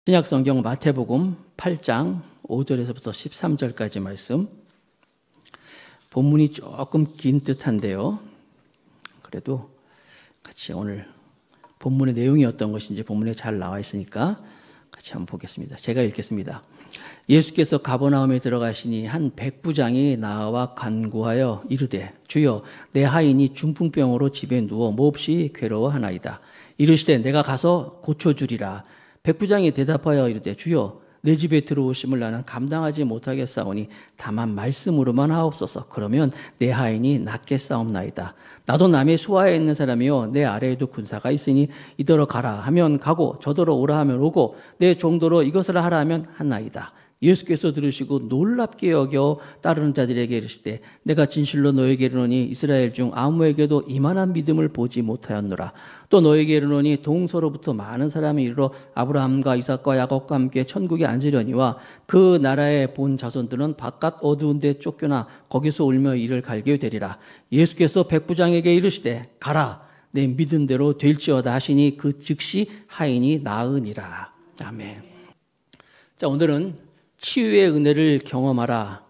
신약성경 마태복음 8장 5절에서부터 13절까지 말씀. 본문이 조금 긴 듯한데요. 그래도 같이 오늘 본문의 내용이 어떤 것인지 본문에 잘 나와 있으니까 같이 한번 보겠습니다. 제가 읽겠습니다. 예수께서 가버나움에 들어가시니 한 백부장이 나와 간구하여 이르되 주여 내 하인이 중풍병으로 집에 누워 몹시 괴로워하나이다. 이르시되 내가 가서 고쳐주리라. 백부장이 대답하여 이르되 주여 내 집에 들어오심을 나는 감당하지 못하겠사오니 다만 말씀으로만 하옵소서. 그러면 내 하인이 낫겠사옵나이다. 나도 남의 수하에 있는 사람이요 내 아래에도 군사가 있으니 이더러 가라 하면 가고 저더러 오라 하면 오고 내 종도로 이것을 하라 하면 하나이다. 예수께서 들으시고 놀랍게 여겨 따르는 자들에게 이르시되 내가 진실로 너에게 이르노니 이스라엘 중 아무에게도 이만한 믿음을 보지 못하였노라. 또 너에게 이르노니 동서로부터 많은 사람이 이르러 아브라함과 이삭과 야곱과 함께 천국에 앉으려니와 그 나라의 본 자손들은 바깥 어두운 데 쫓겨나 거기서 울며 이를 갈게 되리라. 예수께서 백부장에게 이르시되 가라 내 믿은 대로 될지어다 하시니 그 즉시 하인이 나으니라. 아멘. 자, 오늘은 치유의 은혜를 경험하라.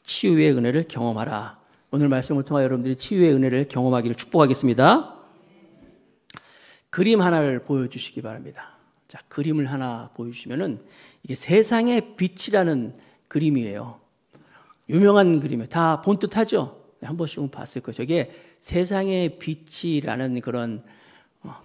치유의 은혜를 경험하라. 오늘 말씀을 통하여 여러분들이 치유의 은혜를 경험하기를 축복하겠습니다. 그림 하나를 보여주시기 바랍니다. 자, 그림을 하나 보여주시면은 이게 세상의 빛이라는 그림이에요. 유명한 그림이에요. 다 본 듯하죠? 한 번씩은 봤을 거예요. 저게 세상의 빛이라는 그런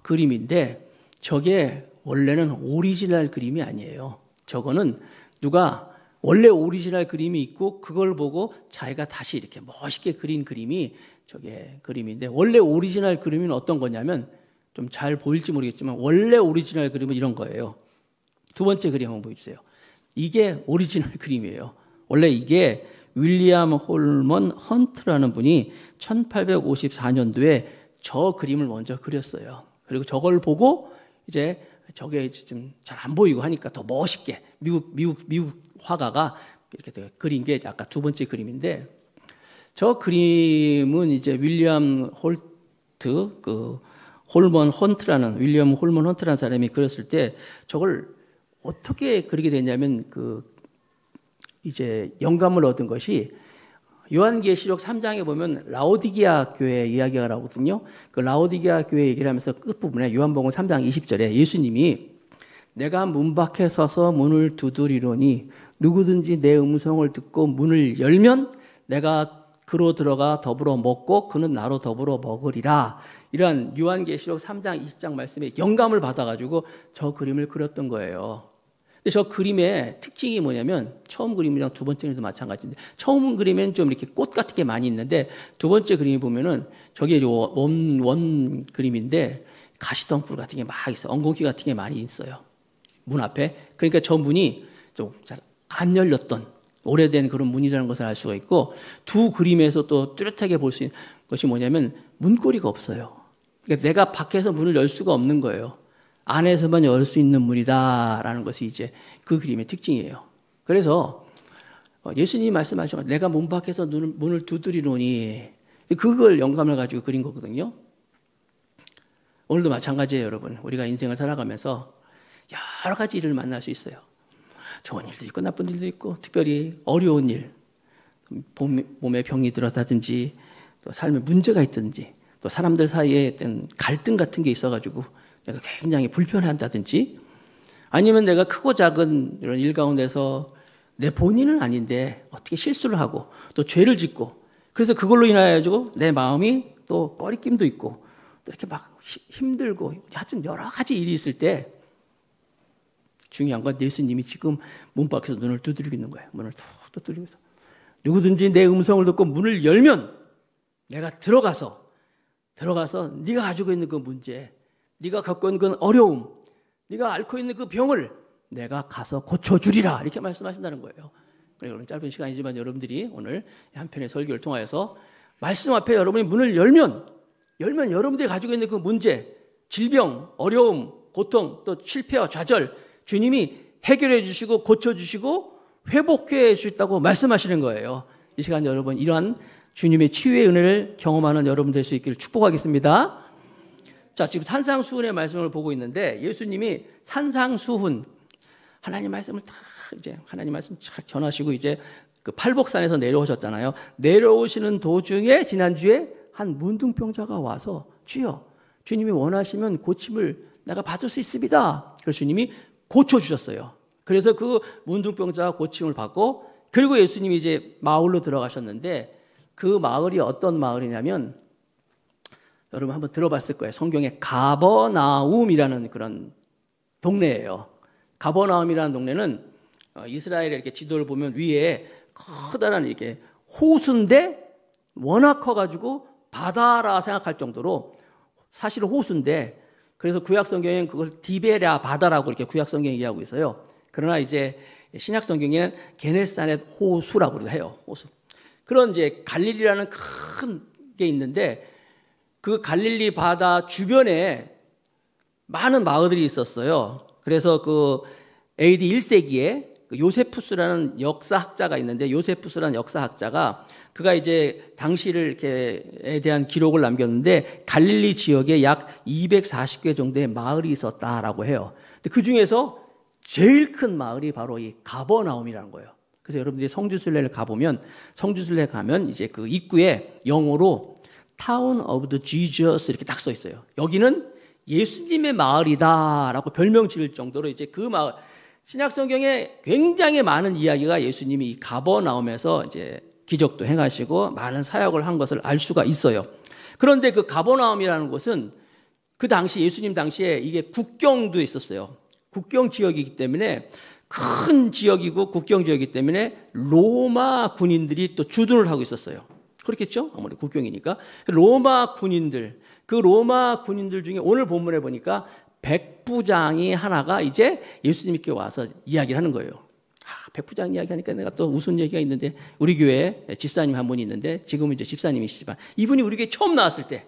그림인데 저게 원래는 오리지널 그림이 아니에요. 저거는 누가 원래 오리지널 그림이 있고 그걸 보고 자기가 다시 이렇게 멋있게 그린 그림이 저게 그림인데, 원래 오리지널 그림은 어떤 거냐면 좀 잘 보일지 모르겠지만 원래 오리지널 그림은 이런 거예요. 두 번째 그림 한번 보여주세요. 이게 오리지널 그림이에요. 원래 이게 윌리엄 홀먼 헌트라는 분이 1854년도에 저 그림을 먼저 그렸어요. 그리고 저걸 보고 이제 저게 좀 잘 안 보이고 하니까 더 멋있게 미국 화가가 이렇게 그린 게 아까 두 번째 그림인데, 저 그림은 이제 윌리엄 홀트, 윌리엄 홀먼 헌트라는 사람이 그렸을 때 저걸 어떻게 그리게 됐냐면 이제 영감을 얻은 것이 요한계시록 3장에 보면 라오디게아 교회 이야기가 나오거든요. 그 라오디게아 교회 얘기를 하면서 끝부분에 요한복음 3장 20절에 예수님이 내가 문 밖에 서서 문을 두드리노니 누구든지 내 음성을 듣고 문을 열면 내가 그로 들어가 더불어 먹고 그는 나로 더불어 먹으리라. 이런 요한계시록 3장 20장 말씀에 영감을 받아가지고 저 그림을 그렸던 거예요. 근데 저 그림의 특징이 뭐냐면 처음 그림이랑 두 번째 그림도 마찬가지인데, 처음 그림에는 좀 이렇게 꽃 같은 게 많이 있는데 두 번째 그림이 보면은 저게 원 그림인데 가시성불 같은 게 막 있어요. 엉겅퀴 같은 게 많이 있어요. 문 앞에. 그러니까 저 문이 좀 잘 안 열렸던 오래된 그런 문이라는 것을 알 수가 있고, 두 그림에서 또 뚜렷하게 볼 수 있는 것이 뭐냐면 문고리가 없어요. 그러니까 내가 밖에서 문을 열 수가 없는 거예요. 안에서만 열 수 있는 문이다라는 것이 이제 그 그림의 특징이에요. 그래서 예수님이 말씀하시면 내가 문 밖에서 문을 두드리노니, 그걸 영감을 가지고 그린 거거든요. 오늘도 마찬가지예요, 여러분. 우리가 인생을 살아가면서 여러 가지 일을 만날 수 있어요. 좋은 일도 있고 나쁜 일도 있고, 특별히 어려운 일, 몸에 병이 들었다든지 또 삶에 문제가 있든지 또 사람들 사이에 어떤 갈등 같은 게 있어가지고 내가 굉장히 불편한다든지, 아니면 내가 크고 작은 이런 일 가운데서 내 본인은 아닌데 어떻게 실수를 하고 또 죄를 짓고, 그래서 그걸로 인하여 내 마음이 또 꺼리낌도 있고 또 이렇게 막 힘들고 하여튼 여러 가지 일이 있을 때 중요한 건 예수님이 지금 문 밖에서 눈을 두드리고 있는 거예요. 문을 툭 두드리면서 누구든지 내 음성을 듣고 문을 열면 내가 들어가서 네가 가지고 있는 그 문제, 네가 갖고 있는 그 어려움, 네가 앓고 있는 그 병을 내가 가서 고쳐주리라, 이렇게 말씀하신다는 거예요. 그러니까 짧은 시간이지만 여러분들이 오늘 한 편의 설교를 통하여서 말씀 앞에 여러분이 문을 열면 여러분들이 가지고 있는 그 문제, 질병, 어려움, 고통, 또 실패와 좌절, 주님이 해결해 주시고 고쳐주시고 회복해 주셨다고 말씀하시는 거예요. 이 시간 여러분, 이러한 주님의 치유의 은혜를 경험하는 여러분 될 수 있기를 축복하겠습니다. 자, 지금 산상수훈의 말씀을 보고 있는데 예수님이 산상수훈, 하나님 말씀을 다 이제 하나님 말씀 잘 전하시고 이제 그 팔복산에서 내려오셨잖아요. 내려오시는 도중에 지난주에 한 문둥병자가 와서 주여, 주님이 원하시면 고침을 내가 받을 수 있습니다. 그래서 주님이 고쳐주셨어요. 그래서 그 문둥병자가 고침을 받고, 그리고 예수님이 이제 마을로 들어가셨는데, 그 마을이 어떤 마을이냐면, 여러분 한번 들어봤을 거예요. 성경에 가버나움이라는 그런 동네예요. 가버나움이라는 동네는 이스라엘의 이렇게 지도를 보면 위에 커다란 이렇게 호수인데 워낙 커가지고 바다라 생각할 정도로 사실 호수인데, 그래서 구약 성경에는 그걸 디베랴 바다라고 이렇게 구약 성경에 이야기하고 있어요. 그러나 이제 신약 성경에는 게네사렛 호수라고 해요. 호수. 그런 이제 갈릴리라는 큰 게 있는데, 그 갈릴리 바다 주변에 많은 마을들이 있었어요. 그래서 그 AD 1세기에 그 요세푸스라는 역사학자가 있는데, 요세푸스라는 역사학자가 그가 이제 당시를 이렇게에 대한 기록을 남겼는데, 갈릴리 지역에 약 240개 정도의 마을이 있었다라고 해요. 근데 그 중에서 제일 큰 마을이 바로 이 가버나움이라는 거예요. 그래서 여러분들이 성지순례를 가보면, 성지순례 가면 이제 그 입구에 영어로 Town of the Jesus 이렇게 딱 써 있어요. 여기는 예수님의 마을이다라고 별명 지을 정도로 이제 그 마을, 신약 성경에 굉장히 많은 이야기가 예수님이 이 가버나움에서 이제 기적도 행하시고 많은 사역을 한 것을 알 수가 있어요. 그런데 그 가버나움이라는 곳은 그 당시 예수님 당시에 이게 국경도 있었어요. 국경 지역이기 때문에, 큰 지역이고 국경 지역이기 때문에 로마 군인들이 또 주둔을 하고 있었어요. 그렇겠죠? 아무래도 국경이니까. 로마 군인들, 그 로마 군인들 중에 오늘 본문에 보니까 백부장이 하나가 이제 예수님께 와서 이야기를 하는 거예요. 백부장 이야기하니까 내가 또 웃은 얘기가 있는데, 우리 교회에 집사님 한 분이 있는데, 지금은 이제 집사님이시지만, 이분이 우리 교회 처음 나왔을 때,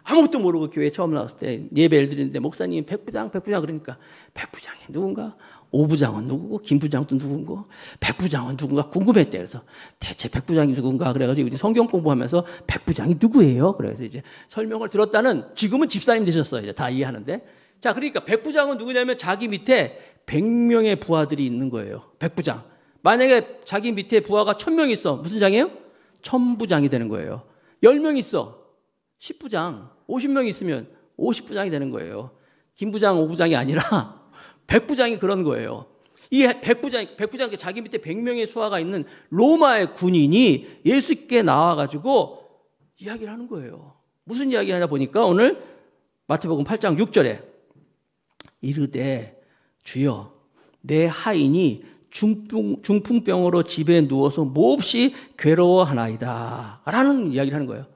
아무것도 모르고 교회에 처음 나왔을 때 예배를 드리는데, 목사님 백부장 그러니까, 백부장이 누군가, 오부장은 누구고, 김부장도 누군고, 백부장은 누군가 궁금했대. 그래서 대체 백부장이 누군가 그래가지고 우리 성경 공부하면서 백부장이 누구예요? 그래서 이제 설명을 들었다는, 지금은 집사님 되셨어요. 이제 다 이해하는데. 자, 그러니까 백부장은 누구냐면 자기 밑에 100명의 부하들이 있는 거예요. 백부장. 만약에 자기 밑에 부하가 1000명 있어. 무슨 장이에요? 천부장이 되는 거예요. 10명 있어. 10부장. 50명 있으면 50부장이 되는 거예요. 김부장, 오부장이 아니라 백부장이 그런 거예요. 이 백부장 자기 밑에 100명의 수하가 있는 로마의 군인이 예수께 나와가지고 이야기를 하는 거예요. 무슨 이야기 하냐 보니까 오늘 마태복음 8장 6절에 이르되 주여 내 하인이 중풍병으로 집에 누워서 몹시 괴로워하나이다 라는 이야기를 하는 거예요.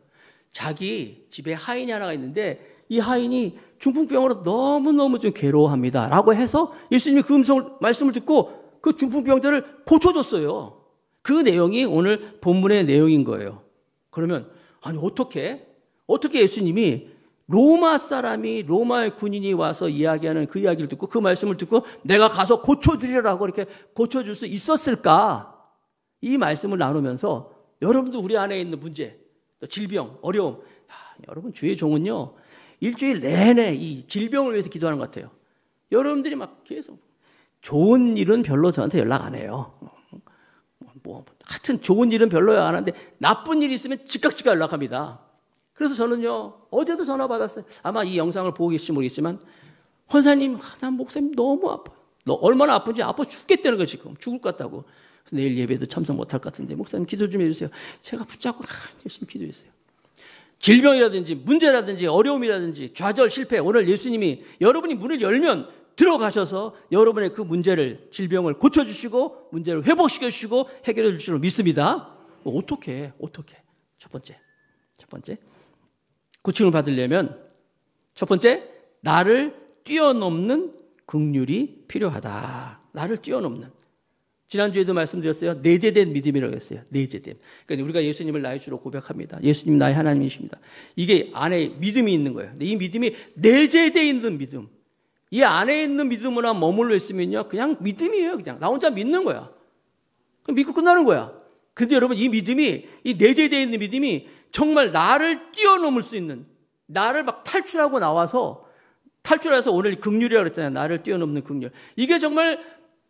자기 집에 하인이 하나가 있는데 이 하인이 중풍병으로 너무너무 좀 괴로워합니다 라고 해서 예수님이 그 말씀을 듣고 그 중풍병자를 고쳐줬어요. 그 내용이 오늘 본문의 내용인 거예요. 그러면 아니 어떻게 예수님이 로마 사람이, 로마의 군인이 와서 이야기하는 그 이야기를 듣고 그 말씀을 듣고 내가 가서 고쳐주리라고 이렇게 고쳐줄 수 있었을까? 이 말씀을 나누면서 여러분도 우리 안에 있는 문제, 또 질병, 어려움, 여러분 주의 종은요 일주일 내내 이 질병을 위해서 기도하는 것 같아요. 여러분들이 막 계속 좋은 일은 별로 저한테 연락 안 해요. 하여튼 좋은 일은 별로 안 하는데 나쁜 일이 있으면 즉각 연락합니다. 그래서 저는요 어제도 전화 받았어요. 아마 이 영상을 보고 계실지 모르겠지만 헌사님, 난 목사님 너무 아파요. 너 얼마나 아픈지 아파 죽겠다는 거 지금 죽을 것 같다고. 내일 예배도 참석 못할 것 같은데 목사님 기도 좀 해주세요. 제가 붙잡고 열심히 기도했어요. 질병이라든지 문제라든지 어려움이라든지 좌절 실패, 오늘 예수님이 여러분이 문을 열면 들어가셔서 여러분의 그 문제를, 질병을 고쳐주시고 문제를 회복시켜주시고 해결해 주시고 믿습니다. 어떻게 첫 번째 고침을 받으려면 첫 번째, 나를 뛰어넘는 긍휼이 필요하다. 나를 뛰어넘는. 지난주에도 말씀드렸어요. 내재된 믿음이라고 했어요. 내재된. 그러니까 우리가 예수님을 나의 주로 고백합니다. 예수님 나의 하나님이십니다. 이게 안에 믿음이 있는 거예요. 근데 이 믿음이 내재되어 있는 믿음. 이 안에 있는 믿음으로 머물러 있으면요, 그냥 믿음이에요. 그냥 나 혼자 믿는 거야. 그럼 믿고 끝나는 거야. 근데 여러분 이 믿음이, 이 내재되어 있는 믿음이 정말 나를 뛰어넘을 수 있는, 나를 막 탈출해서 오늘 긍휼이라고 그랬잖아요. 나를 뛰어넘는 긍휼. 이게 정말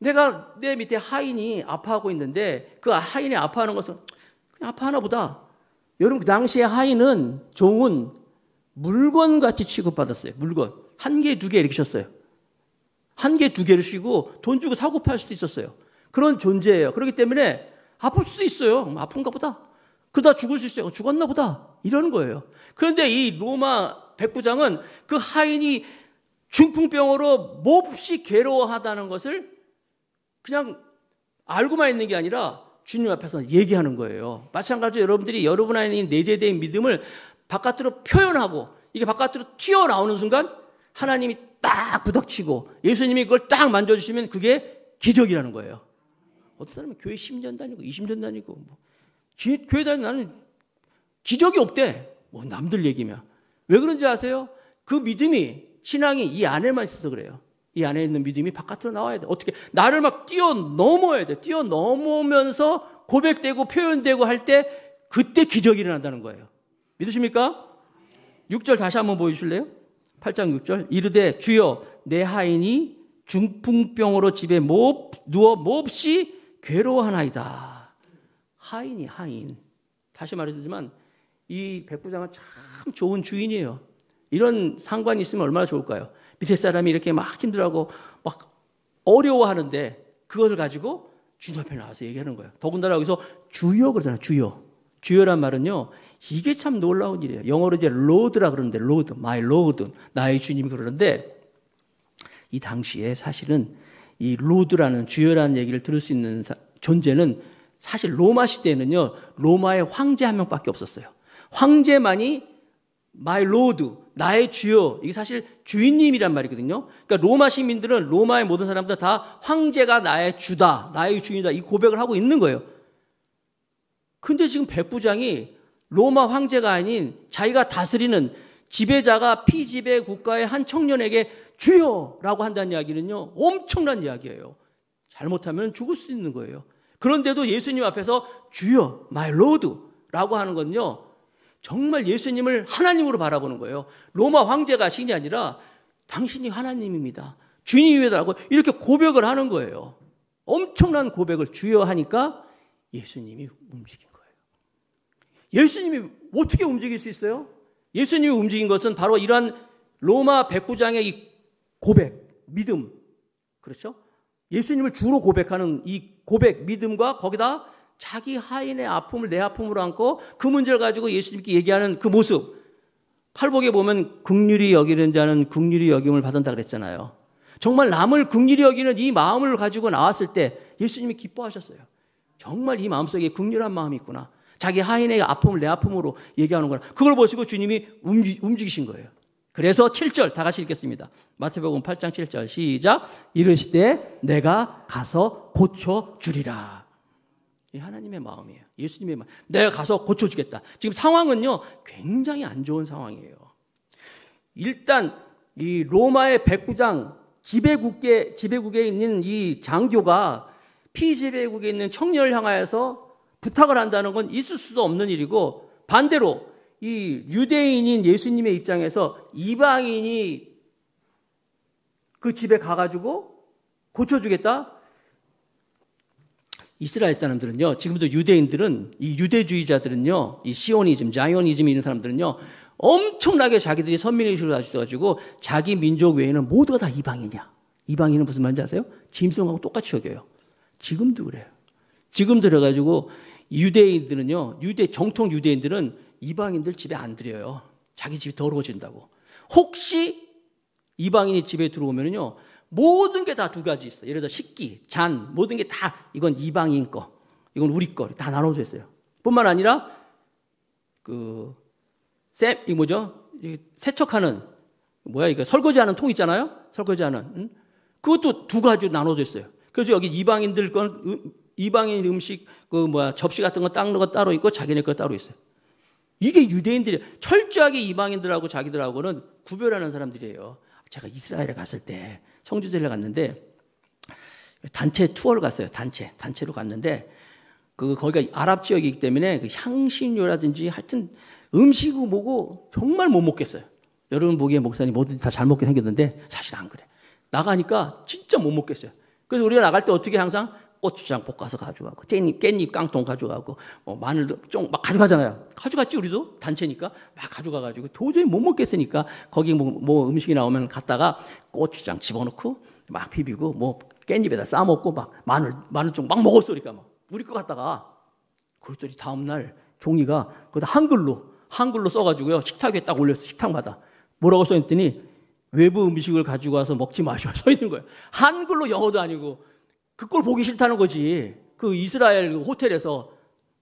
내가 내 밑에 하인이 아파하고 있는데 그 하인이 아파하는 것은 그냥 아파하나 보다. 여러분 그 당시에 하인은 종은 물건같이 취급받았어요. 물건. 한 개, 두 개 이렇게 셨어요. 한 개, 두 개를 쉬고 돈 주고 사고 팔 수도 있었어요. 그런 존재예요. 그렇기 때문에 아플 수도 있어요. 아픈가 보다. 그러다 죽을 수 있어요. 죽었나 보다. 이러는 거예요. 그런데 이 로마 백부장은 그 하인이 중풍병으로 몹시 괴로워하다는 것을 그냥 알고만 있는 게 아니라 주님 앞에서 얘기하는 거예요. 마찬가지로 여러분들이 여러분 안에 있는 내재된 믿음을 바깥으로 표현하고 이게 바깥으로 튀어나오는 순간 하나님이 딱 부닥치고 예수님이 그걸 딱 만져주시면 그게 기적이라는 거예요. 어떤 사람은 교회 10년 다니고 20년 다니고 교회 다니는 나는 기적이 없대. 뭐 남들 얘기면. 왜 그런지 아세요? 그 믿음이 신앙이 이 안에만 있어서 그래요. 이 안에 있는 믿음이 바깥으로 나와야 돼. 어떻게 나를 막 뛰어넘어야 돼. 뛰어넘으면서 고백되고 표현되고 할 때 그때 기적이 일어난다는 거예요. 믿으십니까? 6절 다시 한번 보여주실래요? 8장 6절 이르되 주여 내 하인이 중풍병으로 집에 누워 몹시 괴로워하나이다. 하인이 하인. 다시 말해주지만 이 백부장은 참 좋은 주인이에요. 이런 상관이 있으면 얼마나 좋을까요? 밑에 사람이 이렇게 막 힘들어하고 막 어려워하는데 그것을 가지고 주님 앞에 나와서 얘기하는 거예요. 더군다나 여기서 주여 그러잖아요. 주여. 주여란 말은요. 이게 참 놀라운 일이에요. 영어로 이제 Lord라 그러는데 Lord, my Lord, 나의 주님이 그러는데 이 당시에 사실은 이 Lord라는 주여라는 얘기를 들을 수 있는 존재는 사실 로마 시대에는요. 로마의 황제 한 명밖에 없었어요. 황제만이 my Lord, 나의 주여. 이게 사실 주인님이란 말이거든요. 그러니까 로마 시민들은 로마의 모든 사람들 다 황제가 나의 주다, 나의 주인이다 이 고백을 하고 있는 거예요. 근데 지금 백부장이 로마 황제가 아닌 자기가 다스리는 지배자가 피지배 국가의 한 청년에게 주여라고 한다는 이야기는요. 엄청난 이야기예요. 잘못하면 죽을 수 있는 거예요. 그런데도 예수님 앞에서 주여, my Lord라고 하는 건요. 정말 예수님을 하나님으로 바라보는 거예요. 로마 황제가 신이 아니라 당신이 하나님입니다. 주님이라고 이렇게 고백을 하는 거예요. 엄청난 고백을 주여 하니까 예수님이 움직인 거예요. 예수님이 어떻게 움직일 수 있어요? 예수님이 움직인 것은 바로 이러한 로마 백부장의 이 고백, 믿음. 그렇죠? 예수님을 주로 고백하는 이 고백, 믿음과 거기다 자기 하인의 아픔을 내 아픔으로 안고 그 문제를 가지고 예수님께 얘기하는 그 모습. 팔복에 보면 긍휼히 여기는 자는 긍휼히 여김을 받는다 그랬잖아요. 정말 남을 긍휼히 여기는 이 마음을 가지고 나왔을 때 예수님이 기뻐하셨어요. 정말 이 마음속에 긍휼한 마음이 있구나. 자기 하인의 아픔을 내 아픔으로 얘기하는구나. 그걸 보시고 주님이 움직이신 거예요. 그래서 7절 다 같이 읽겠습니다. 마태복음 8장 7절 시작. 이르시되 내가 가서 고쳐주리라. 이 하나님의 마음이에요. 예수님의 마음. 내가 가서 고쳐주겠다. 지금 상황은요 굉장히 안 좋은 상황이에요. 일단 이 로마의 백부장 지배국에 있는 이 장교가 피지배국에 있는 청년을 향하여서 부탁을 한다는 건 있을 수도 없는 일이고 반대로 이 유대인인 예수님의 입장에서 이방인이 그 집에 가가지고 고쳐주겠다? 이스라엘 사람들은요, 지금도 유대인들은, 이 유대주의자들은요, 이 시오니즘, 자이오니즘 이런 사람들은요, 엄청나게 자기들이 선민의식을 가지고 자기 민족 외에는 모두가 다 이방인이야. 이방인은 무슨 말인지 아세요? 짐승하고 똑같이 여겨요. 지금도 그래요. 지금도 그래가지고 유대인들은요, 정통 유대인들은 이방인들 집에 안 들여요. 자기 집이 더러워진다고. 혹시 이방인이 집에 들어오면요, 모든 게 다 두 가지 있어요. 예를 들어 식기, 잔, 모든 게 다 이건 이방인 거, 이건 우리 거 다 나눠져 있어요. 뿐만 아니라 이 뭐죠? 세척하는 이거 설거지하는 통 있잖아요. 설거지하는 그것도 두 가지로 나눠져 있어요. 그래서 여기 이방인들 건 이방인 음식 접시 같은 거 닦는 거 따로 있고 자기네 거 따로 있어요. 이게 유대인들이 철저하게 이방인들하고 자기들하고는 구별하는 사람들이에요. 제가 이스라엘에 갔을 때 성지순례를 갔는데 단체 투어를 갔어요. 단체로 갔는데 거기가 아랍 지역이기 때문에 그 향신료라든지 하여튼 음식이고 뭐고 정말 못 먹겠어요. 여러분 보기에 목사님 뭐든지 다 잘 먹게 생겼는데 사실 안 그래. 나가니까 진짜 못 먹겠어요. 그래서 우리가 나갈 때 어떻게 항상 고추장 볶아서 가져가고 깻잎 깡통 가져가고 마늘도 좀 막 가져가잖아요. 가져갔지 우리도 단체니까 막 가져가가지고 도저히 못 먹겠으니까 거기 뭐 음식이 나오면 갔다가 고추장 집어넣고 막 비비고 뭐 깻잎에다 싸먹고 막 마늘 좀 막 먹었으니까 막 우리 거 갖다가 그랬더니 다음날 종이가 거기다 한글로 써가지고요 식탁 위에 딱 올렸어. 식탁마다 뭐라고 써있더니 외부 음식을 가지고 와서 먹지 마시오 써 있는 거예요. 한글로 영어도 아니고. 그걸 보기 싫다는 거지. 그 이스라엘 호텔에서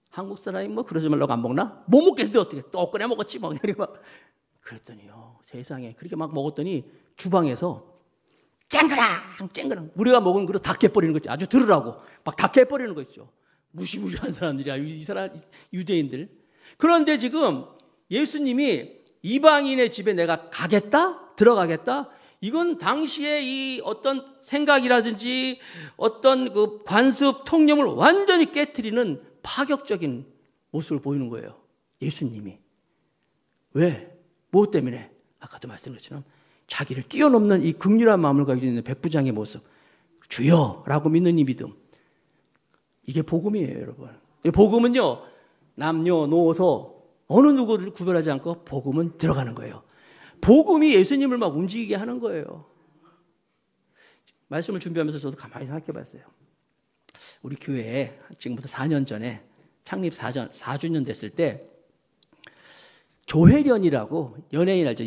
한국 사람이 뭐 그러지 말라고 안 먹나? 못 먹겠는데 어떻게 또 꺼내 먹었지 막 그랬더니요 세상에 그렇게 막 먹었더니 주방에서 쨍그랑 우리가 먹은 그릇 다 깨버리는 거지. 아주 들으라고 막 다 깨버리는 거 있죠. 무시무시한 사람들이야 이스라엘 유대인들. 그런데 지금 예수님이 이방인의 집에 내가 들어가겠다. 이건 당시에 이 어떤 생각이라든지 어떤 그 관습, 통념을 완전히 깨트리는 파격적인 모습을 보이는 거예요. 예수님이. 왜? 무엇 때문에? 아까도 말씀드린 것처럼 자기를 뛰어넘는 이 극률한 마음을 가지고 있는 백부장의 모습. 주여라고 믿는 이 믿음. 이게 복음이에요, 여러분. 복음은요, 남녀노소 어느 누구를 구별하지 않고 복음은 들어가는 거예요. 복음이 예수님을 막 움직이게 하는 거예요. 말씀을 준비하면서 저도 가만히 생각해 봤어요. 우리 교회에 지금부터 4년 전에 창립 4주년 됐을 때 조혜련이라고 연예인 알죠?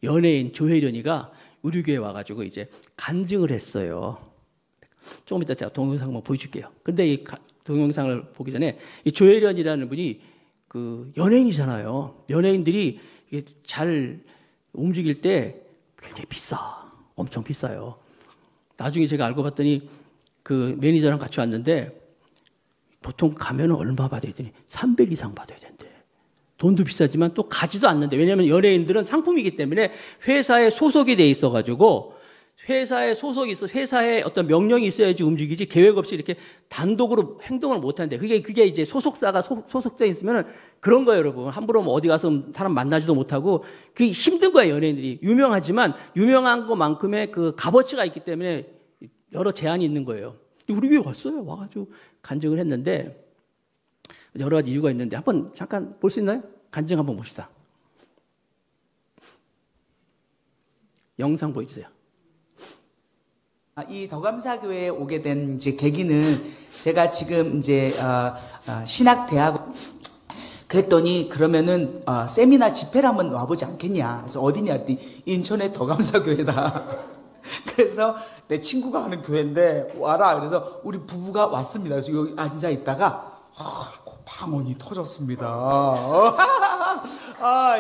연예인 조혜련이가 우리 교회에 와가지고 이제 간증을 했어요. 조금 이따 제가 동영상 한번 보여줄게요. 근데 이 동영상을 보기 전에 이 조혜련이라는 분이 그 연예인이잖아요. 연예인들이 이게 잘 움직일 때 굉장히 엄청 비싸요. 나중에 제가 알고 봤더니 그 매니저랑 같이 왔는데 보통 가면 얼마 받아야 되니 300 이상 받아야 된대. 돈도 비싸지만 또 가지도 않는데, 왜냐하면 연예인들은 상품이기 때문에 회사에 소속이 돼 있어가지고 회사에 어떤 명령이 있어야지 움직이지 계획 없이 이렇게 단독으로 행동을 못 하는데 그게 이제 소속사가 소속돼 있으면 그런 거예요, 여러분. 함부로 뭐 어디 가서 사람 만나지도 못하고 그게 힘든 거예요, 연예인들이. 유명하지만 유명한 것만큼의 그 값어치가 있기 때문에 여러 제한이 있는 거예요. 우리 교회 왔어요. 와가지고 간증을 했는데 여러 가지 이유가 있는데 한번 잠깐 볼 수 있나요? 간증 한번 봅시다. 영상 보여주세요. 이 더감사교회에 오게 된 이제 계기는 제가 지금 이제 신학대학 그랬더니 그러면은 세미나 집회를 한번 와보지 않겠냐. 그래서 어디냐 했더니 인천의 더감사교회다. 그래서 내 친구가 하는 교회인데 와라. 그래서 우리 부부가 왔습니다. 그래서 여기 앉아 있다가 방언이 터졌습니다.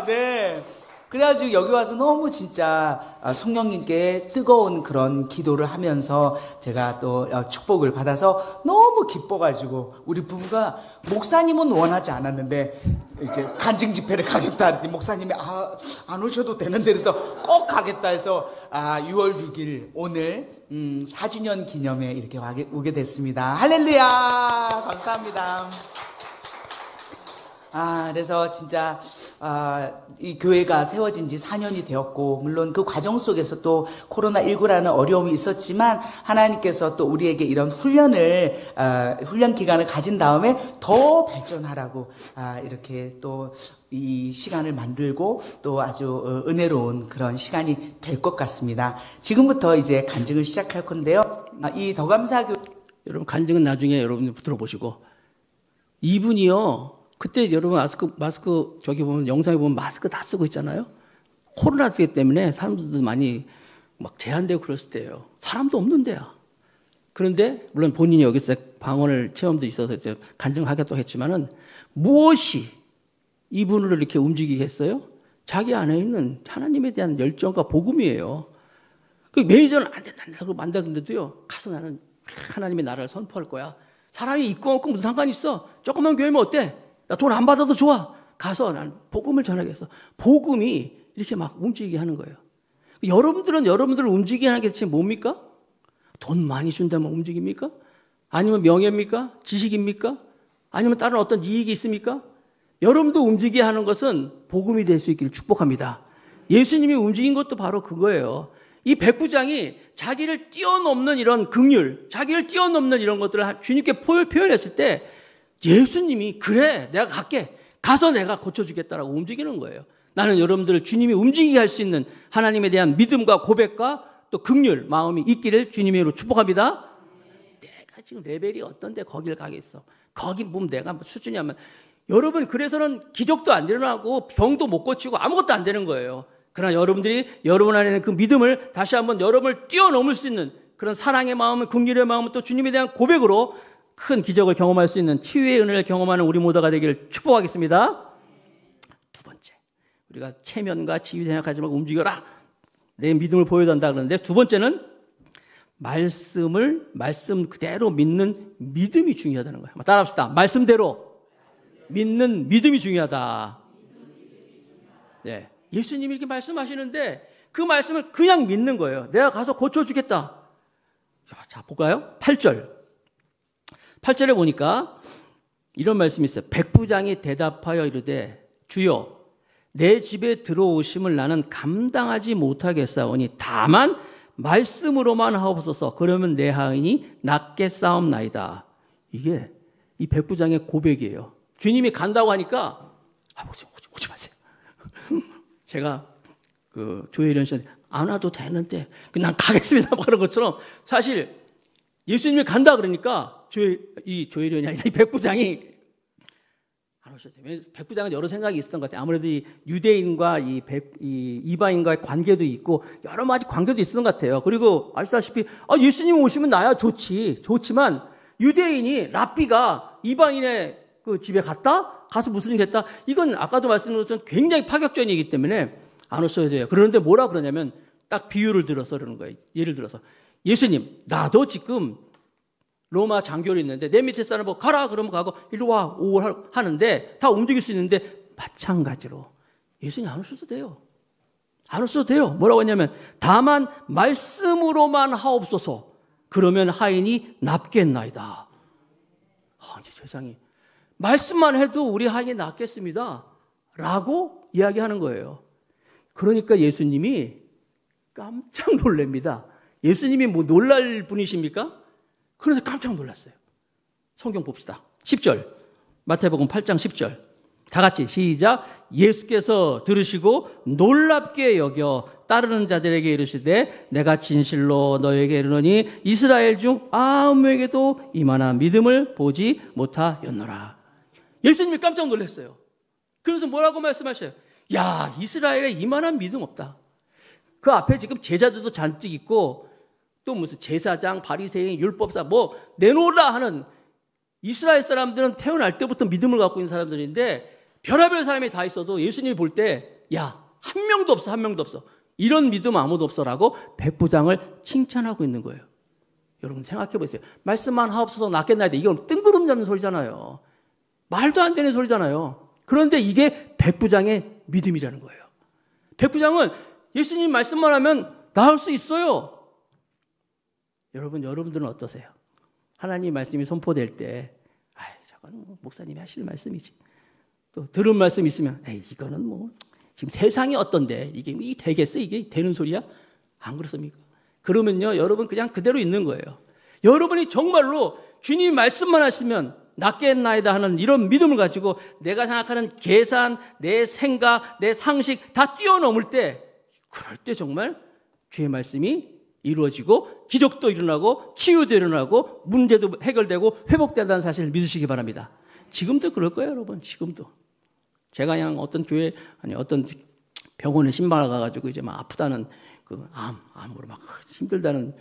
네. 그래가지고 여기 와서 너무 진짜 성령님께 뜨거운 그런 기도를 하면서 제가 또 축복을 받아서 너무 기뻐가지고 우리 부부가 목사님은 원하지 않았는데 이제 간증 집회를 가겠다 했더니 목사님이 안 오셔도 되는데 그래서 꼭 가겠다 해서 6월 6일 오늘 4주년 기념에 이렇게 오게 됐습니다. 할렐루야. 감사합니다. 그래서 진짜 이 교회가 세워진 지 4년이 되었고, 물론 그 과정 속에서 또 코로나19라는 어려움이 있었지만 하나님께서 또 우리에게 이런 훈련 기간을 가진 다음에 더 발전하라고 이렇게 또 이 시간을 만들고 또 아주 은혜로운 그런 시간이 될 것 같습니다. 지금부터 이제 간증을 시작할 건데요. 이 더감사교 여러분 간증은 나중에 여러분 들어보시고, 이분이요 그때 여러분 마스크 저기 보면 영상에 보면 마스크 다 쓰고 있잖아요. 코로나 때문에 사람들도 많이 막 제한되고 그랬을 때예요. 사람도 없는 데야. 그런데 물론 본인이 여기서 방언을 체험도 있어서 이제 간증하겠다고 했지만은 무엇이 이분을 이렇게 움직이게 했어요? 자기 안에 있는 하나님에 대한 열정과 복음이에요. 그 매니저는 안 된다 그러고 만다는데도요. 가서 나는 하나님의 나라를 선포할 거야. 사람이 있고 없고 무슨 상관이 있어? 조그만 교회면 어때? 나 돈 안 받아도 좋아. 가서 난 복음을 전하겠어. 복음이 이렇게 막 움직이게 하는 거예요. 여러분들을 움직이게 하는 게 지금 뭡니까? 돈 많이 준다면 움직입니까? 아니면 명예입니까? 지식입니까? 아니면 다른 어떤 이익이 있습니까? 여러분도 움직이게 하는 것은 복음이 될 수 있기를 축복합니다. 예수님이 움직인 것도 바로 그거예요. 이 백부장이 자기를 뛰어넘는 이런 긍휼, 자기를 뛰어넘는 이런 것들을 주님께 표현했을 때 예수님이 그래, 내가 갈게. 가서 내가 고쳐주겠다라고 움직이는 거예요. 나는 여러분들을 주님이 움직이게 할 수 있는 하나님에 대한 믿음과 고백과 또 긍휼 마음이 있기를 주님의 이름으로 축복합니다. 내가 지금 레벨이 어떤데 거길 가겠어. 거기 보면 내가 수준이 하면 여러분 그래서는 기적도 안 일어나고 병도 못 고치고 아무것도 안 되는 거예요. 그러나 여러분들이 여러분 안에는 그 믿음을 다시 한번 여러분을 뛰어넘을 수 있는 그런 사랑의 마음을 긍휼의 마음을 또 주님에 대한 고백으로 큰 기적을 경험할 수 있는 치유의 은혜를 경험하는 우리 모두가 되기를 축복하겠습니다. 두 번째, 우리가 체면과 지위 생각하지 말고 움직여라. 내 믿음을 보여야 한다 그러는데 두 번째는 말씀 그대로 믿는 믿음이 중요하다는 거예요. 따라합시다. 말씀대로 믿는 믿음이 중요하다. 네. 예수님이 이렇게 말씀하시는데 그 말씀을 그냥 믿는 거예요. 내가 가서 고쳐주겠다. 자, 볼까요? 8절에 보니까 이런 말씀이 있어요. 백부장이 대답하여 이르되 주여 내 집에 들어오심을 나는 감당하지 못하겠사오니 다만 말씀으로만 하옵소서. 그러면 내 하인이 낫게 싸움나이다. 이게 이 백부장의 고백이에요. 주님이 간다고 하니까 오지 마세요. 제가 그 조혜련 씨한테 안 와도 되는데 난 가겠습니다. 그런 것처럼 사실 예수님이 간다 그러니까 이 조혜련이 아니라 이 백부장이 안 오셨어요. 백부장은 여러 생각이 있었던 것 같아요. 아무래도 이 유대인과 이 이방인과의 관계도 있고 여러 가지 관계도 있었던 것 같아요. 그리고 아시다시피 예수님 오시면 나야 좋지만 유대인이 랍비가 이방인의 그 집에 가서 무슨 일 했다? 이건 아까도 말씀드린 것처럼 굉장히 파격적인 얘기이기 때문에 안 오셔야 돼요. 그런데 뭐라 그러냐면 딱 비유를 들어서 그러는 거예요. 예를 들어서 예수님 나도 지금 로마 장교로 있는데 내 밑에 사람 가라 그러면 가고 이리 와 오 하는데 다 움직일 수 있는데 마찬가지로 예수님 안 오셔도 돼요. 안 오셔도 돼요. 뭐라고 했냐면 다만 말씀으로만 하옵소서. 그러면 하인이 납겠나이다. 세상에 말씀만 해도 우리 하인이 낫겠습니다. 라고 이야기하는 거예요. 그러니까 예수님이 깜짝 놀랍니다. 예수님이 뭐 놀랄 분이십니까? 그래서 깜짝 놀랐어요. 성경 봅시다. 10절. 마태복음 8장 10절. 다 같이 시작. 예수께서 들으시고 놀랍게 여겨 따르는 자들에게 이르시되 내가 진실로 너에게 이르노니 이스라엘 중 아무에게도 이만한 믿음을 보지 못하였노라. 예수님이 깜짝 놀랐어요. 그래서 뭐라고 말씀하셔요? 야, 이스라엘에 이만한 믿음 없다. 그 앞에 지금 제자들도 잔뜩 있고 또 무슨 제사장, 바리새인, 율법사 뭐 내놓으라 하는 이스라엘 사람들은 태어날 때부터 믿음을 갖고 있는 사람들인데 별의별 사람이 다 있어도 예수님이 볼 때 야, 한 명도 없어. 이런 믿음 아무도 없어라고 백부장을 칭찬하고 있는 거예요. 여러분 생각해 보세요. 말씀만 하옵소서 낫겠나이다. 이건 뜬구름 잡는 소리잖아요. 말도 안 되는 소리잖아요. 그런데 이게 백부장의 믿음이라는 거예요. 백부장은 예수님 말씀만 하면 나을 수 있어요. 여러분들은 어떠세요? 하나님 말씀이 선포될 때 저건 목사님이 하실 말씀이지. 또 들은 말씀 있으면 이거는 뭐 지금 세상이 어떤데 이게 되겠어? 이게 되는 소리야? 안 그렇습니까? 그러면요 여러분 그냥 그대로 있는 거예요. 여러분이 정말로 주님 말씀만 하시면 낫겠나이다 하는 이런 믿음을 가지고 내가 생각하는 계산, 내 생각, 내 상식 다 뛰어넘을 때 그럴 때 정말 주의 말씀이 이루어지고 기적도 일어나고 치유도 일어나고 문제도 해결되고 회복된다는 사실을 믿으시기 바랍니다. 지금도 그럴 거예요, 여러분. 지금도. 제가 그냥 어떤 교회 아니 어떤 병원에 신발 가가지고 이제 막 아프다는 그 암으로 막 힘들다는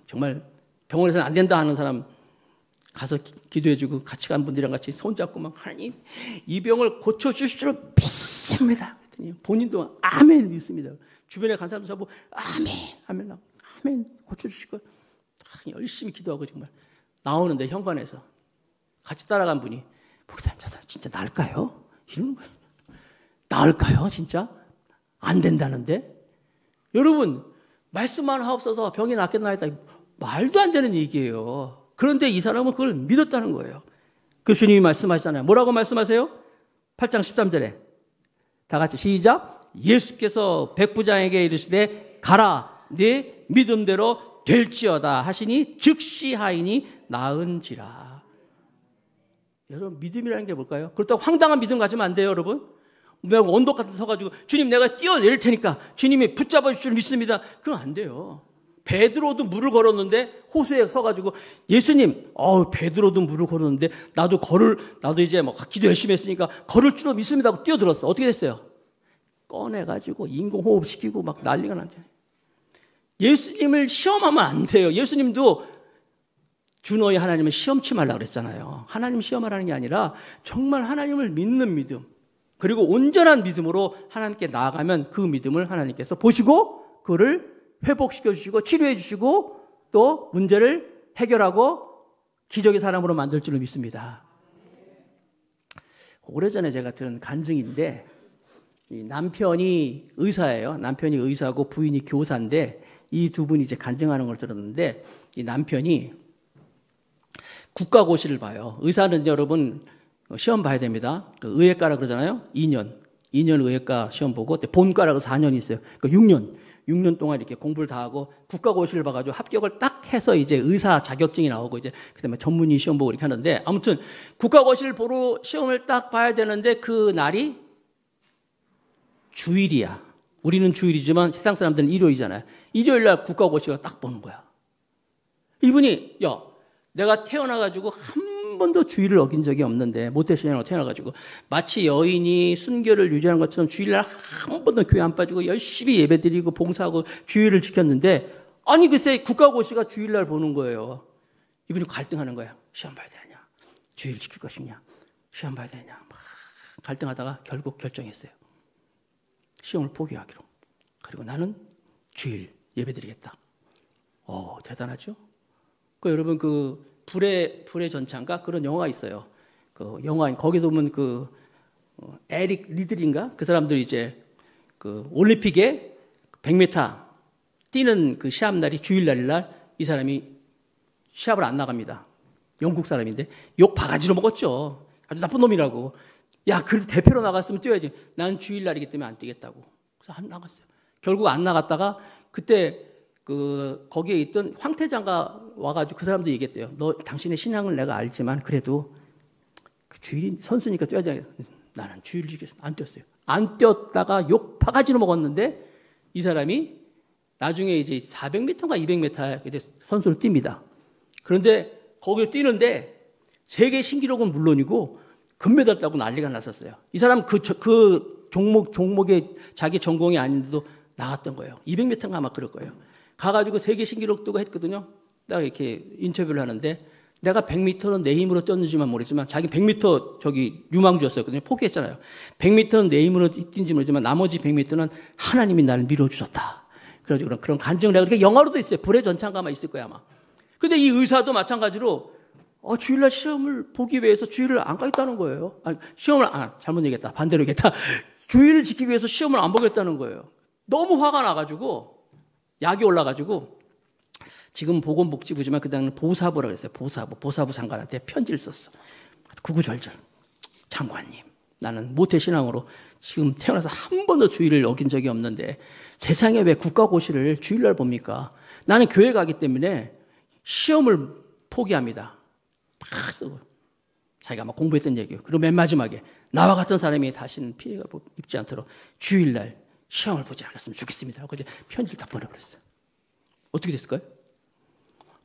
정말 병원에서는 안 된다 하는 사람 가서 기도해주고 같이 간 분들이랑 같이 손잡고 막 하나님 이 병을 고쳐주실 줄 믿습니다. 그랬더니 본인도 아멘 믿습니다. 주변에 간 사람도 잡고 아멘 고쳐주실 걸 열심히 기도하고 정말 나오는데 현관에서 같이 따라간 분이 목사님 진짜 나을까요? 이러는 거예요. 나을까요? 진짜? 안 된다는데? 여러분 말씀만 하옵소서 병이 낫겠나이다. 말도 안 되는 얘기예요. 그런데 이 사람은 그걸 믿었다는 거예요. 그 주님이 말씀하시잖아요. 뭐라고 말씀하세요? 8장 13절에 다 같이 시작. 예수께서 백부장에게 이르시되 가라 네 믿음대로 될지어다 하시니 즉시 하이니 나은지라. 여러분, 믿음이라는 게 뭘까요? 그렇다고 황당한 믿음 가지면 안 돼요, 여러분. 내가 언덕 같은 데 서가지고 주님 내가 뛰어내릴 테니까 주님이 붙잡아 주실 줄 믿습니다. 그건 안 돼요. 베드로도 물을 걸었는데 호수에 서가지고 예수님, 베드로도 물을 걸었는데 나도 이제 막 기도 열심히 했으니까 걸을 줄로 믿습니다 하고 뛰어들었어. 어떻게 됐어요? 꺼내가지고 인공호흡 시키고 막 난리가 났잖아요. 예수님을 시험하면 안 돼요. 예수님도 주 너희 하나님을 시험치 말라 그랬잖아요. 하나님 시험하라는 게 아니라 정말 하나님을 믿는 믿음, 그리고 온전한 믿음으로 하나님께 나아가면 그 믿음을 하나님께서 보시고 그를 회복시켜 주시고 치료해 주시고 또 문제를 해결하고 기적의 사람으로 만들 줄로 믿습니다. 오래전에 제가 들은 간증인데, 이 남편이 의사예요. 남편이 의사고 부인이 교사인데 이 두 분이 이제 간증하는 걸 들었는데, 이 남편이 국가고시를 봐요. 의사는 여러분 시험 봐야 됩니다. 의예과라 그러잖아요. 2년 의예과 시험 보고 본과라고 4년이 있어요. 그러니까 6년 동안 이렇게 공부를 다 하고 국가고시를 봐가지고 합격을 딱 해서 이제 의사 자격증이 나오고 이제 그다음에 전문의 시험 보고 이렇게 하는데, 아무튼 국가고시를 보러 시험을 딱 봐야 되는데 그 날이 주일이야. 우리는 주일이지만 세상 사람들은 일요일이잖아요. 일요일 날 국가고시가 딱 보는 거야. 이분이 내가 태어나가지고 한 번도 주일을 어긴 적이 없는데, 모태신앙으로 태어나가지고 마치 여인이 순결을 유지하는 것처럼 주일날 한 번도 교회 안 빠지고 열심히 예배드리고 봉사하고 주일을 지켰는데, 아니 글쎄 국가고시가 주일날 보는 거예요. 이분이 갈등하는 거야. 시험 봐야 되냐, 주일 지킬 것이냐, 시험 봐야 되냐, 막 갈등하다가 결국 결정했어요. 시험을 포기하기로. 그리고 나는 주일 예배드리겠다. 대단하죠? 여러분 불의 전차인가 그런 영화가 있어요. 그 영화 거기서 보면 에릭 리들인가 그 사람들이 이제 올림픽에 100m 뛰는 그 시합 날이 주일날일 날 이 사람이 시합을 안 나갑니다. 영국 사람인데 욕 바가지로 먹었죠. 아주 나쁜 놈이라고. 야, 그래도 대표로 나갔으면 뛰어야지. 난 주일날이기 때문에 안 뛰겠다고. 그래서 안 나갔어요. 결국 안 나갔다가 그때 거기에 있던 황태자가 와가지고 그 사람도 얘기했대요. 당신의 신앙을 내가 알지만 그래도 그 주일이 선수니까 뛰어야지. 나는 주일 지켜서 안 뛰었어요. 안 뛰었다가 욕 바가지로 먹었는데 이 사람이 나중에 이제 400m인가 200m 선수로 뜁니다. 그런데 거기에 뛰는데 세계 신기록은 물론이고 금메달 따고 난리가 났었어요. 이 사람 그 종목에 자기 전공이 아닌데도 나갔던 거예요. 200m인가 아마 그럴 거예요. 가가지고 세계 신기록 뜨고 했거든요. 딱 이렇게 인터뷰를 하는데, 내가 100m는 내 힘으로 뛰었는지만 모르지만 자기 100m 유망주였었거든요. 포기했잖아요. 100m는 내 힘으로 뛴지 모르지만 나머지 100m는 하나님이 나를 밀어주셨다. 그래가지고 그런 간증을 해요. 영화로도 있어요. 불의 전차가만 있을 거야 아마. 근데 이 의사도 마찬가지로 주일날 시험을 보기 위해서 주일을 안 가겠다는 거예요. 시험을 잘못 얘기했다. 반대로 얘기했다. 주일을 지키기 위해서 시험을 안 보겠다는 거예요. 너무 화가 나가지고 약이 올라가지고, 지금 보건복지부지만 그다음에 보사부라고 했어요. 보사부 장관한테 편지를 썼어. 구구절절. 장관님, 나는 모태신앙으로 지금 태어나서 한 번도 주일을 어긴 적이 없는데 세상에 왜 국가고시를 주일날 봅니까? 나는 교회 가기 때문에 시험을 포기합니다. 막 쓰고. 자기가 막 공부했던 얘기예요. 그리고 맨 마지막에 나와 같은 사람이 다시는 피해가 입지 않도록 주일날 시험을 보지 않았으면 좋겠습니다. 하고 이제 편지를 다 보내버렸어요. 어떻게 됐을까요?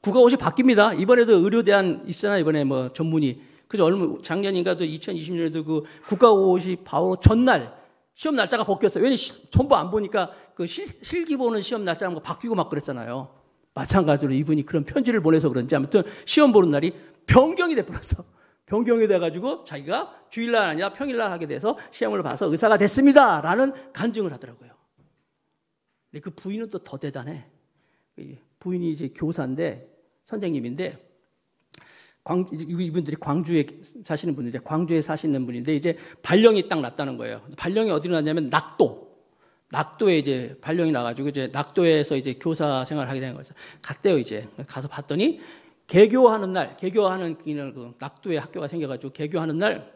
국가고시 바뀝니다. 이번에도 의료대안 있잖아요. 이번에 전문의. 그죠? 작년인가도 2020년에도 그 국가고시 바로 전날 시험 날짜가 바뀌었어요. 왜냐면 전부 안 보니까 그 실기 보는 시험 날짜랑 바뀌고 막 그랬잖아요. 마찬가지로 이분이 그런 편지를 보내서 그런지 아무튼 시험 보는 날이 변경이 돼버렸어. 변경이 돼가지고 자기가 주일날 아니라 평일날 하게 돼서 시험을 봐서 의사가 됐습니다. 라는 간증을 하더라고요. 근데 그 부인은 또 더 대단해. 부인이 이제 교사인데, 선생님인데, 이분들이 광주에 사시는 분인데, 광주에 사시는 분인데, 이제 발령이 딱 났다는 거예요. 발령이 어디로 났냐면, 낙도에 이제 발령이 나가지고, 이제 낙도에서 이제 교사 생활을 하게 된 거예요. 갔대요, 이제. 가서 봤더니, 개교하는 그 낙도에 학교가 생겨가지고, 개교하는 날,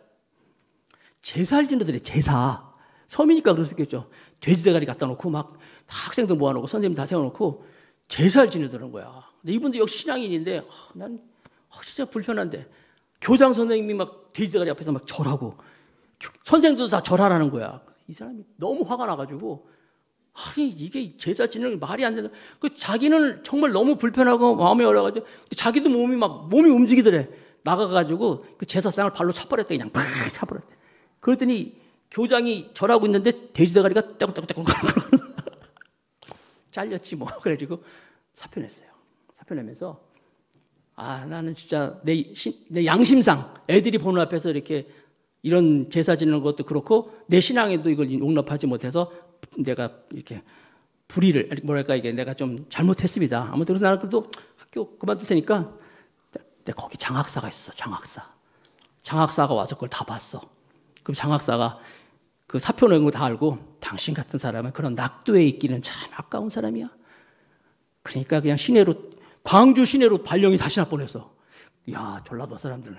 제사를 지내더래, 제사. 섬이니까 그럴 수 있겠죠. 돼지 대가리 갖다 놓고 막 다 학생들 모아놓고 선생님 다 세워놓고 제사를 지내더라는 거야. 근데 이분도 역시 신앙인인데 난 진짜 불편한데 교장 선생님이 막 돼지대가리 앞에서 막 절하고 선생들도 다 절하라는 거야. 이 사람이 너무 화가 나가지고 아니 이게 제사 지내는 게 말이 안 된다. 그 자기는 정말 너무 불편하고 마음이 어려가지고 자기도 몸이 움직이더래. 나가가지고 그 제사상을 발로 차버렸대. 그냥 팍 차버렸대. 그랬더니 교장이 절하고 있는데 돼지대가리가 떼굴떼굴떼굴 잘렸지 뭐. 그래가지고 사표 냈어요. 사표 내면서 나는 진짜 내 양심상 애들이 보는 앞에서 이렇게 이런 제사 지내는 것도 그렇고 내 신앙에도 이걸 용납하지 못해서 내가 이렇게 불의를 이게 내가 좀 잘못했습니다. 아무튼 그래서 나는 그래도 학교 그만둘 테니까 근데 거기 장학사가 있어. 장학사가 와서 그걸 다 봤어. 그럼 장학사가 그 사표 내는 거 다 알고 당신 같은 사람은 그런 낙도에 있기는 참 아까운 사람이야. 그러니까 그냥 광주 시내로 발령이 다시 보내서 야 전라도 사람들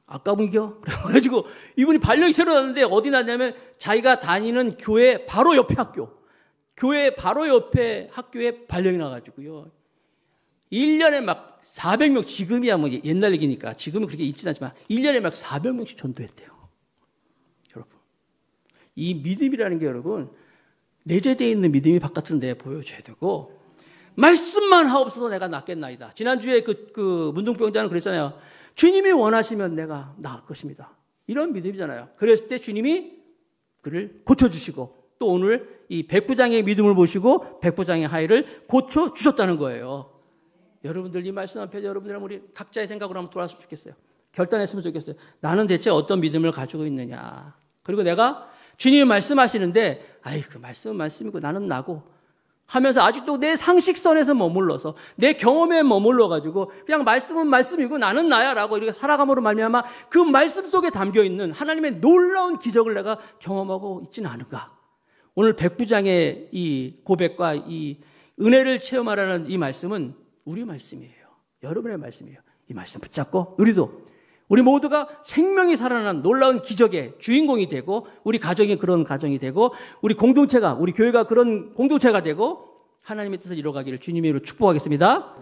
아까운겨? 그래가지고 이분이 발령이 새로 났는데 어디 났냐면 자기가 다니는 교회 바로 옆에 교회 바로 옆에 학교에 발령이 나가지고요. 1년에 막 400명, 지금이야 뭐 옛날 얘기니까 지금은 그렇게 있지는 않지만 1년에 막 400명씩 전도했대요. 여러분. 이 믿음이라는 게 여러분 내재되어 있는 믿음이 바깥으로 내 보여줘야 되고 말씀만 하옵소서 내가 낫겠나이다. 지난주에 그 문둥병자는 그랬잖아요. 주님이 원하시면 내가 나을 것입니다. 이런 믿음이잖아요. 그랬을 때 주님이 그를 고쳐주시고 또 오늘 이 백부장의 믿음을 보시고 백부장의 하의를 고쳐주셨다는 거예요. 여러분들 이 말씀 앞에 여러분들은 우리 각자의 생각으로 한번 돌아왔으면 좋겠어요. 결단했으면 좋겠어요. 나는 대체 어떤 믿음을 가지고 있느냐. 그리고 내가 주님이 말씀하시는데 그 말씀은 말씀이고 나는 나고 하면서 아직도 내 상식선에서 머물러서 내 경험에 머물러가지고 그냥 말씀은 말씀이고 나는 나야라고 이렇게 살아감으로 말미암아 그 말씀 속에 담겨있는 하나님의 놀라운 기적을 내가 경험하고 있지는 않은가. 오늘 백부장의 이 고백과 이 은혜를 체험하라는 이 말씀은 우리 말씀이에요. 여러분의 말씀이에요. 이 말씀 붙잡고 우리 모두가 생명이 살아난 놀라운 기적의 주인공이 되고 우리 가정이 그런 가정이 되고 우리 공동체가 우리 교회가 그런 공동체가 되고 하나님의 뜻을 이뤄가기를 주님의 이름으로 축복하겠습니다.